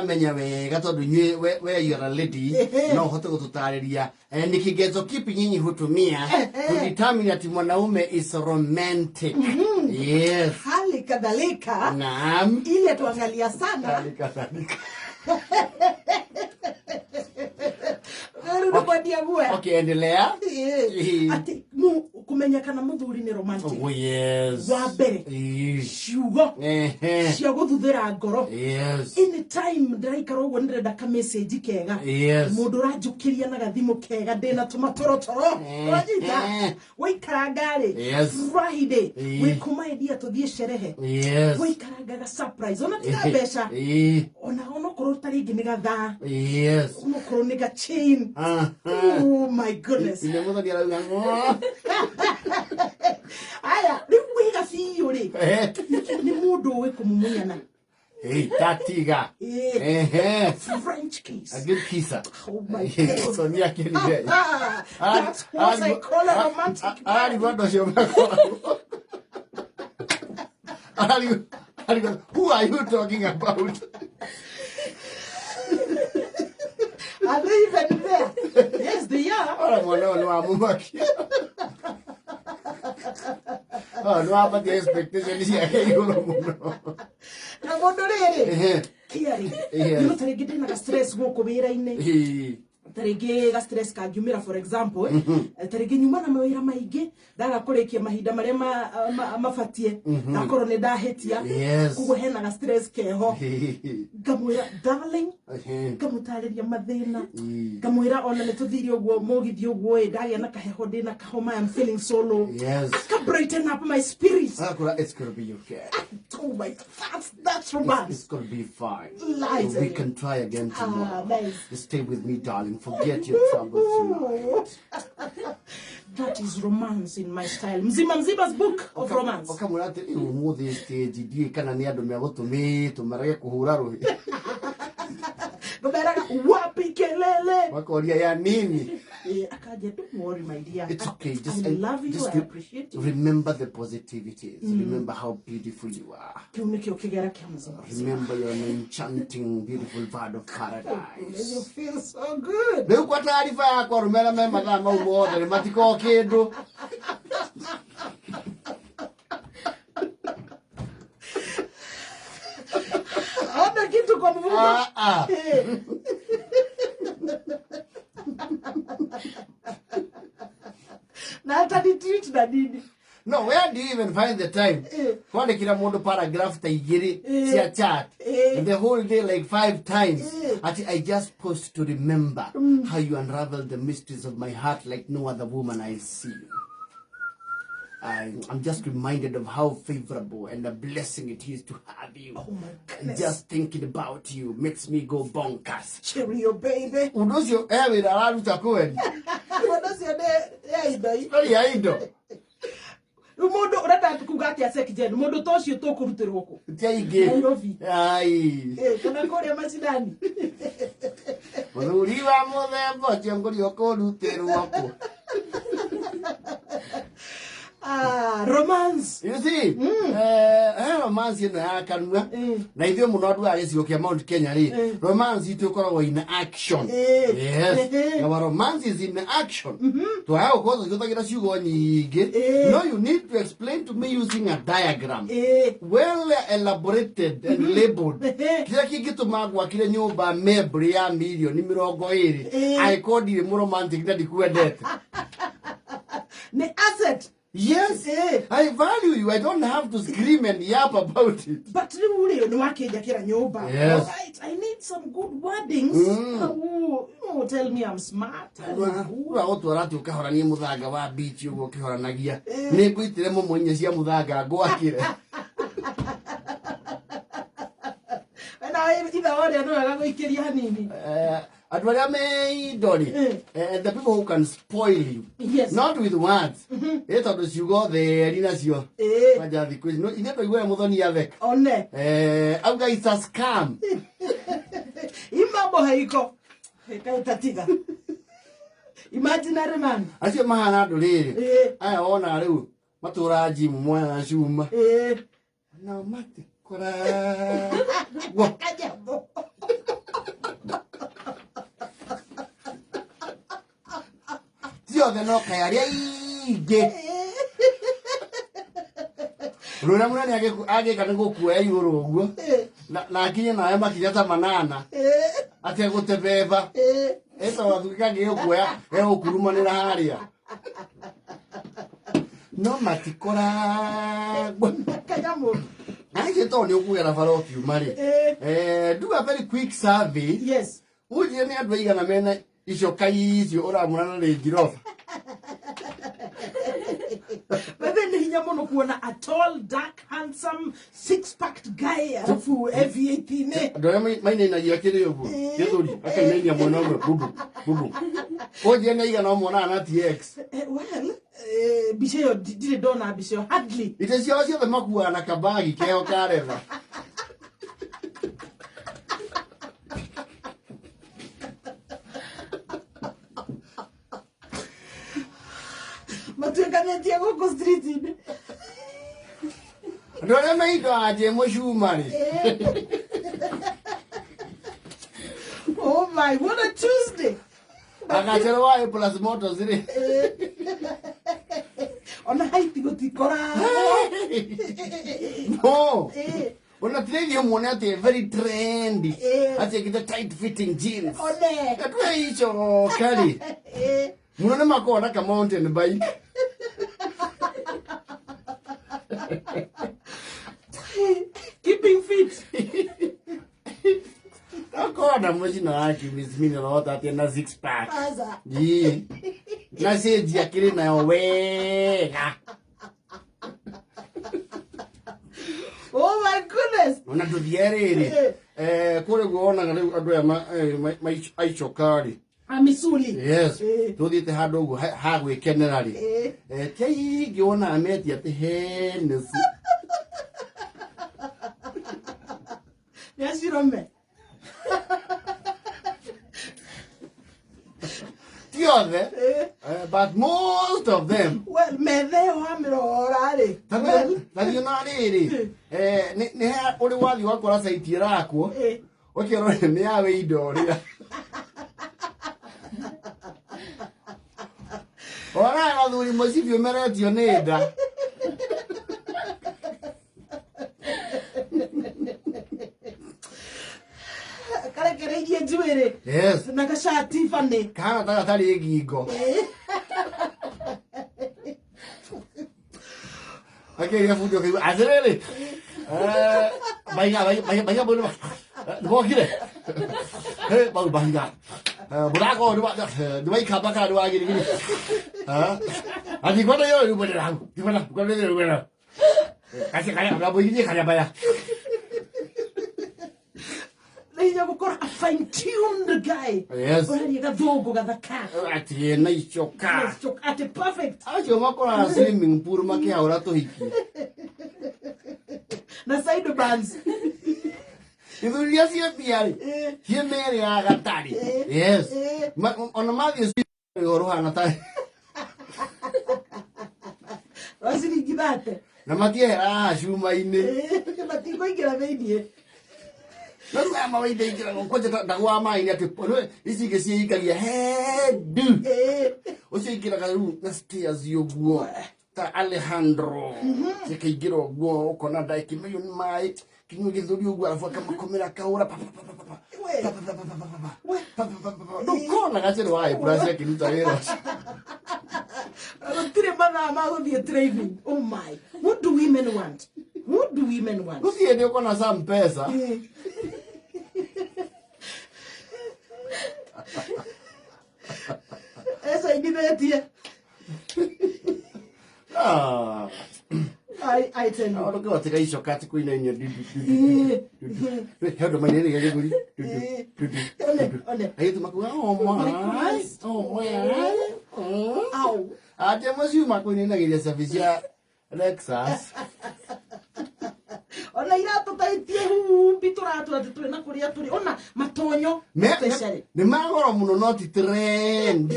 amenya wega tondu nywe where you are a lady no hote gututariria ni kigezo kipi nyinyi hutumia to determine ati mwanaume is romantic. Yes. Hali kadhalika. Naam. Ile tuangalia sana. Hali kadhalika. Okay, endelea. Ati kumenya kana muthuri ni romantic. Oh yes. Wa mbere. Ciugo. Cia guthuthira ngoro. Yes. Anytime ndaikara uguo ndirenda ka message kega. Yes. Mundu ranjukiria na gathimu kega ndina tumatorotoro. Wajita. Waikaranga Yes. Friday. Wikumaidia tuthie sherehe. Yes. Waikaranga ga surprise. Ona tiga mbeca. Ona korwo taringi ni gathaa. Yes. Ona korwo ni ga chain. Oh my goodness. Ile muda dia la Aya, ni wiga fiyo ri. Ni mudu we kumumunyana. Tatiga. French kiss. A good kisser. Oh my God. So ni akili day. That's what I call a romantic. Ali bado sio mako. Who are you talking about? Are they even there? Yes, they are. Oh, no, amumaki. Oh, no, but the expectation is here. You know. Na gondorere. Kiari. You tare gide na stress go kubira ine. Tarege ga stress ka jumira for example, tarege nyuma na mawira maige daga kurekia mahinda maria mafatie na korone dahetia kugo hena ga stress keho gamwira darling gamutariria mathina gamwira ona netuthirie ogwo mugithio ogwo ndagia na kaheho ndina kahoma I'm feeling so low. Yes. I can brighten up my spirit. It's gonna be okay. Oh my God, that's romance. It's gonna be fine. Light. We can try again tomorrow. Nice. Just stay with me, darling. Forget your troubles tonight. That is romance in my style. Mzima's book of romance. Okay, mulate umuthi stage die kana ni andu megutumite marage kuhura ruhi. Goberaga wapi kelele. Makoria ya nini? Akaje, don't worry my dear. It's okay. Just I love you. Just I appreciate you. Remember the positivities. Remember how beautiful you are. Remember you're an enchanting, beautiful bird of paradise. You feel so good. Leo kwa taarifa yako rumela mema kama uote ni matiko kindu. Ona kitu kwa mvumo. Na hata ni treat na nini. No, where do you even find the time? Kwani kila mundu paragraph ta igiri cia chat. And the whole day like 5 times. I just post to remember how you unravel the mysteries of my heart like no other woman I see. I'm just reminded of how favorable and a blessing it is to have you. Oh my goodness. Just thinking about you makes me go bonkers. Cheerio, baby. Udosio ewe na raru takuweni. Udosio ne idoi. Kali aido. Umundo urata tukugati ya sekijeni. Umundo toshio to kuruteru huko. Tia ige. Ai. Kuna kore masidani. Ururi wa muthemba tiongori okuruteru huko. Romance. You see, romance ino ya kanua na ithio muno andu a gicigo kia Mount Kenya ri romance itu ikoragwo in action. Yes. Now romance is in action. To how goes guthagira ciugo nyingi. No, you need to explain to me using a diagram. Well elaborated and labeled. Kila kingituma gwakire nyumba mebre ya milioni 20 I called you romantic thatikuendete. The asset. Yes, I value you. I don't have to scream and yap about it. But yes. Alright, I need some good wordings. Tell me I'm smart. Otorati ukahora ni muthaga wa beach ugo kihoranagia. Ni ngwitire mo monye cia muthaga ngwakire. Na ida wale ndo agagoikeria hanini. The people who can spoil you, yes. Not with words. You go there, you know. No, you never go Mudoni avec. One. Auga is a scam. Imambo haiko. Tatiga. Imaginary man. Acio mahana nduriri. Aya ona riu maturaji mwana cuma. Na mate kora. Ajabo. Tio the no kaya ige. Rura muna ni age kana gukua iguru uguo. Na akinye na ema kinyata manana. Ate gutebeba. Eso wathika gikuya ukurumanira haria. No matikora Kanyamu. I get on your way of you, Mary. Do a very quick survey. Yes. Would you never be a man? Is your kais, your own get off? But then a tall, dark, handsome, six-packed guy who every 18. My name is Yakiri. I can name your monomer. Boo. What do you name no more at TX? Well, Bishop did Donna Bishop Hadley. It is yours, the Makua and a Kabagi, Keo Kareva. But you can't go street. Don't make a Jemo money. Oh my, what a Tuesday! I got tell why plus motors in it. On a high to go to Cora. No. On a premium one at a very trendy. I take the tight fitting jeans. Oh, there. That way is your carry. Munamako like a mountain bike. Keeping fit. Acorda, imagina que Miss Minero tá tendo a six pack. E na sede aquele não é. Oh my goodness. Ona tu diere. Kore kuona ngale adwa mai aichokari. Amisuli. Yes. Tu dite hadogo hagwe generally. Tei giona ameti ate henesi. Yes, you don't me. But most of them. Well, me veo hamro orare. Well, you know it. Ne only while you are going to say Tirako. Okay, ne ave idori. Ora, I do must if you married your neighbor. Yes. Nakashati fande. Kana tali egigo. Okay, ya fudio ke azrele. Baiga bono. Bo kire. Bau baiga. Burago do vai kabaka do agi gini. Adi kono yo ru bono. Dimana? Kono yo bono. Kasi kaya ga bo gini kaya baya. A fine-tuned guy. Yes. But you got vogue got the car. At the nice car. At the perfect. As you walk on a swimming pool, make a orato hiki. Na side bands. You will just hear Pierre. Here, Mary, I got daddy. Yes. On the mother's or Hanata. What's it give that? Namatia, you might name. But you go get a baby. No, I'm away. They go to the Wama in the Polo. Is he can see you can your head do? Or say, get a room, let's stay as you go. Alejandro, se que quiero go con nada que me un mai que no get you go for comer a caura no con la gacha no hay por así que no te veros. Tire bana ma be training. Oh my, what do women want? What do women want? No si dio con esa pesa. Esa idea. I tell you. Look at the issue cat queen in your head of my name. I hate to make oh my. Ow. I tell you, my queen in the service. Alexas. Ona irato taitie piturato atu na kuria turi ona matonyo especially ne magoro muno not trend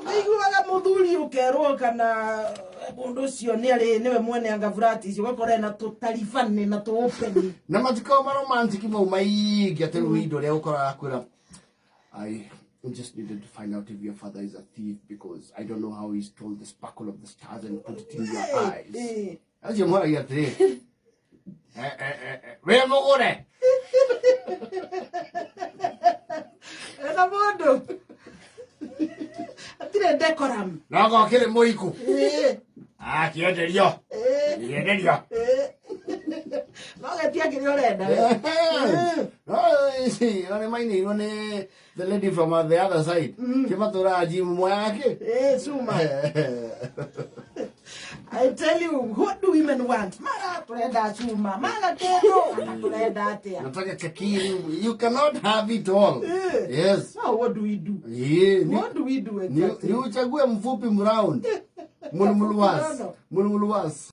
Oiga moduli ukero kana bondo cio ni ari niwe mwene anga vratis wakore na totalifane na to open na matiko romantic mo mai giate ruido le ukora akura ai We just needed to find out if your father is a thief, because I don't know how he stole the sparkle of the stars and put it in your eyes. That's your mother here today. Where am I going? Enamondo. Atire decoram. Na go kile moiku. Kienderio. Kienderio. No getia kile orenda. No, see, the lady from the other side. Kimatura jimu moyake. Suma. I tell you, what do women want? Mara turenda chuma, mara kero, turenda atia. Nataka chakiri, you cannot have it all. Yes. So what do we do? Yeah. What do we do exactly? Ni uchague mfupi mround. Mulmulwas.